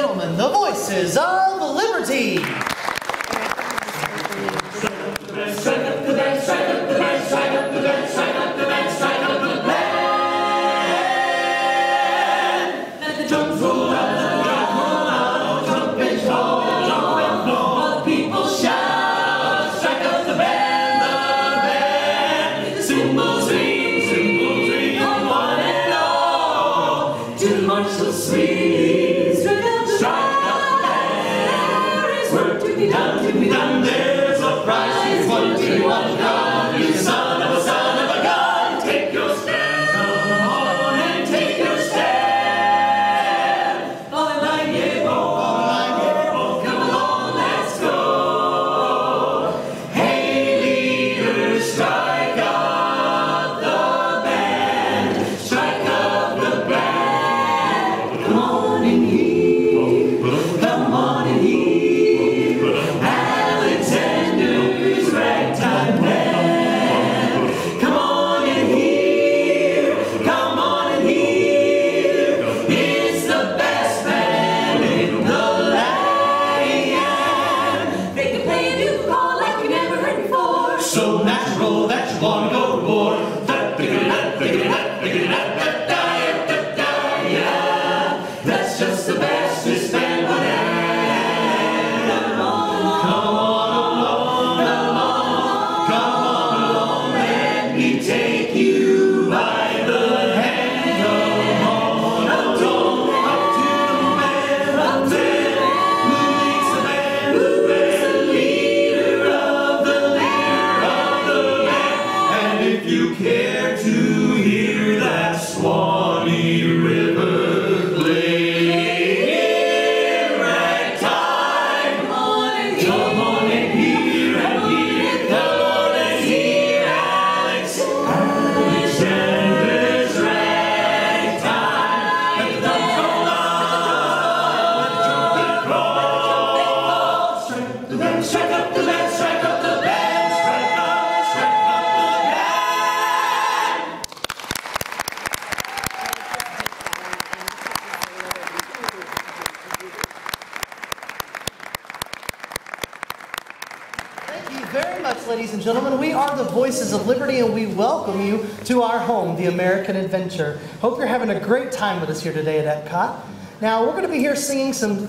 gentlemen, the voices of liberty. Strike up the band, strike up the band, strike up the band, strike up the band, strike up the band. And the drums roll out, the drums roll out, trumpets roll, trumpets blow. All the people shout, strike up the band, the band. The cymbals ring, one and all, to the martial sweet. Strike up the band, there is work to be done, there's a prize. One to one God, you son of a gun, take your stand, come on and take your stand. All in line, yeah, come along, let's go. Hey leaders, strike up the band, strike up the band. Come on in here, come on in here. So natural that you want to go overboard. That's just the bestest band one had. Come on along, let me take you by the hand. Come on along, up to the man, up there. Who leads the band? Who is the leader of the band? If you care to hear that Swanee River play ragtime, come on and hear, come on and hear, Alex, Alexander's ragtime. Let the drums roll out, let the trumpet call. Strike the band, strike up the band, strike up the band, strike up the band. Thank you very much, ladies and gentlemen. We are the Voices of Liberty, and we welcome you to our home, the American Adventure. Hope you're having a great time with us here today at Epcot. Now, we're going to be here singing some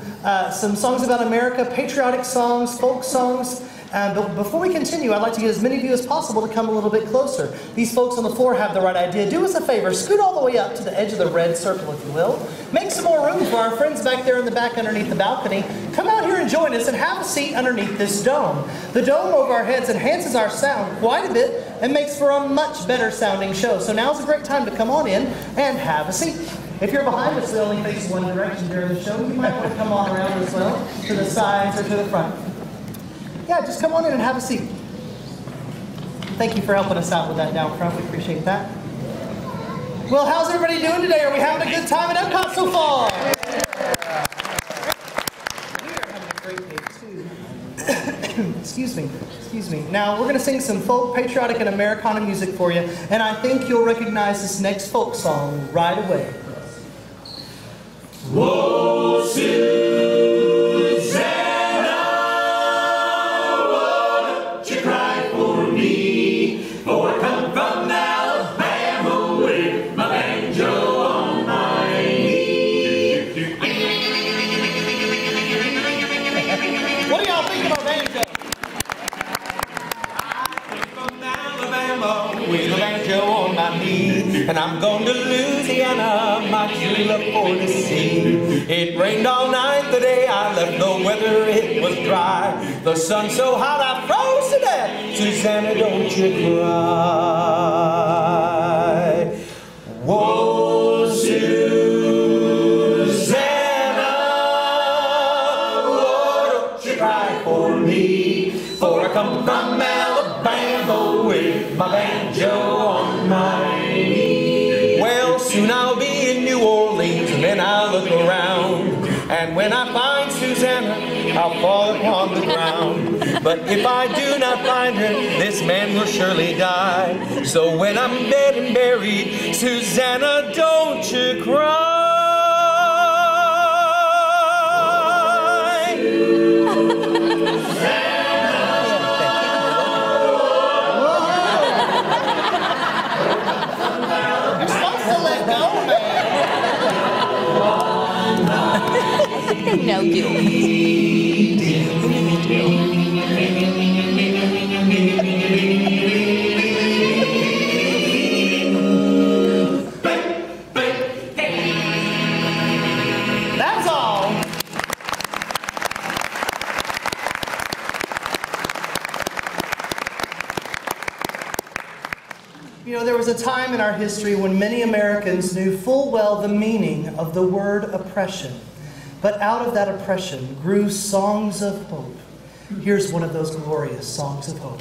songs about America, patriotic songs, folk songs. But before we continue, I'd like to get as many of you as possible to come a little bit closer. These folks on the floor have the right idea. Do us a favor, scoot all the way up to the edge of the red circle, if you will. Make some more room for our friends back there in the back underneath the balcony. Come out here and join us and have a seat underneath this dome. The dome over our heads enhances our sound quite a bit and makes for a much better sounding show. So now's a great time to come on in and have a seat. If you're behind us, we only face one direction during the show. You might want to come on around as well, to the sides or to the front. Yeah, just come on in and have a seat. Thank you for helping us out with that down front. We appreciate that. Well, how's everybody doing today? Are we having a good time at Epcot so far? We are having a great day, too. Excuse me. Now, we're going to sing some folk, patriotic, and Americana music for you, and I think you'll recognize this next folk song right away. Whoa, with a banjo on my knee, and I'm going to Louisiana, my true love for the sea. It rained all night the day I left, the weather it was dry. The sun so hot I froze to death. Susanna, don't you cry. Whoa, Susanna, whoa, don't you cry for me, for I come from Alabama with my banjo on my knee. Well, soon I'll be in New Orleans, and then I'll look around, and when I find Susanna, I'll fall upon the ground. But if I do not find her, this man will surely die. So when I'm dead and buried, Susanna, don't you cry. You're supposed to let go, man. No guilt. That's all. You know, there was a time in our history when many Americans knew full well the meaning of the word oppression. But out of that oppression grew songs of hope. Here's one of those glorious songs of hope.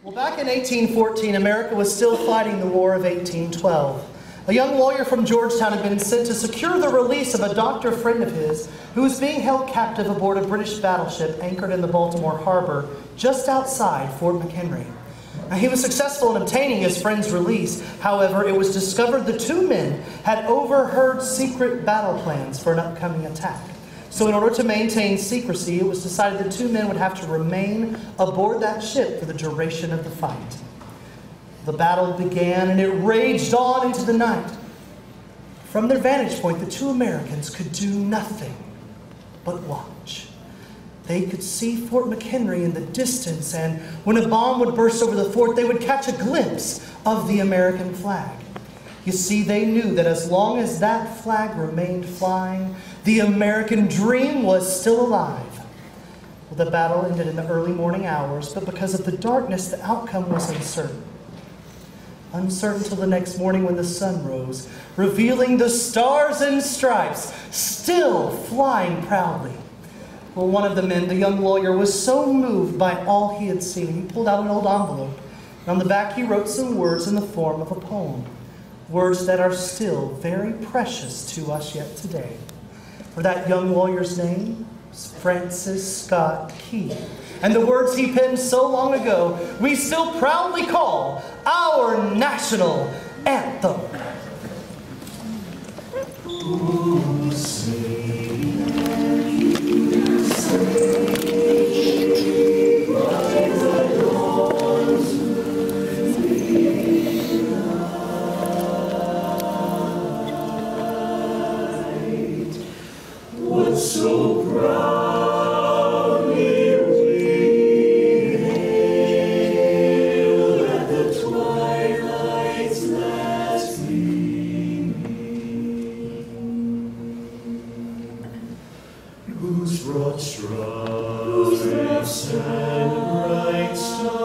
Well, back in 1814, America was still fighting the War of 1812. A young lawyer from Georgetown had been sent to secure the release of a doctor friend of his who was being held captive aboard a British battleship anchored in the Baltimore harbor just outside Fort McHenry. Now, he was successful in obtaining his friend's release. However, it was discovered the two men had overheard secret battle plans for an upcoming attack. So in order to maintain secrecy, it was decided the two men would have to remain aboard that ship for the duration of the fight. The battle began and it raged on into the night. From their vantage point, the two Americans could do nothing but watch. They could see Fort McHenry in the distance, and when a bomb would burst over the fort, they would catch a glimpse of the American flag. You see, they knew that as long as that flag remained flying, the American dream was still alive. Well, the battle ended in the early morning hours, but because of the darkness, the outcome was uncertain. Uncertain till the next morning when the sun rose, revealing the stars and stripes, still flying proudly. Well, one of the men, the young lawyer, was so moved by all he had seen, he pulled out an old envelope, and on the back he wrote some words in the form of a poem. Words that are still very precious to us yet today. For that young lawyer's name was Francis Scott Key. And the words he penned so long ago, we still proudly call our national anthem. shrines and bright stars.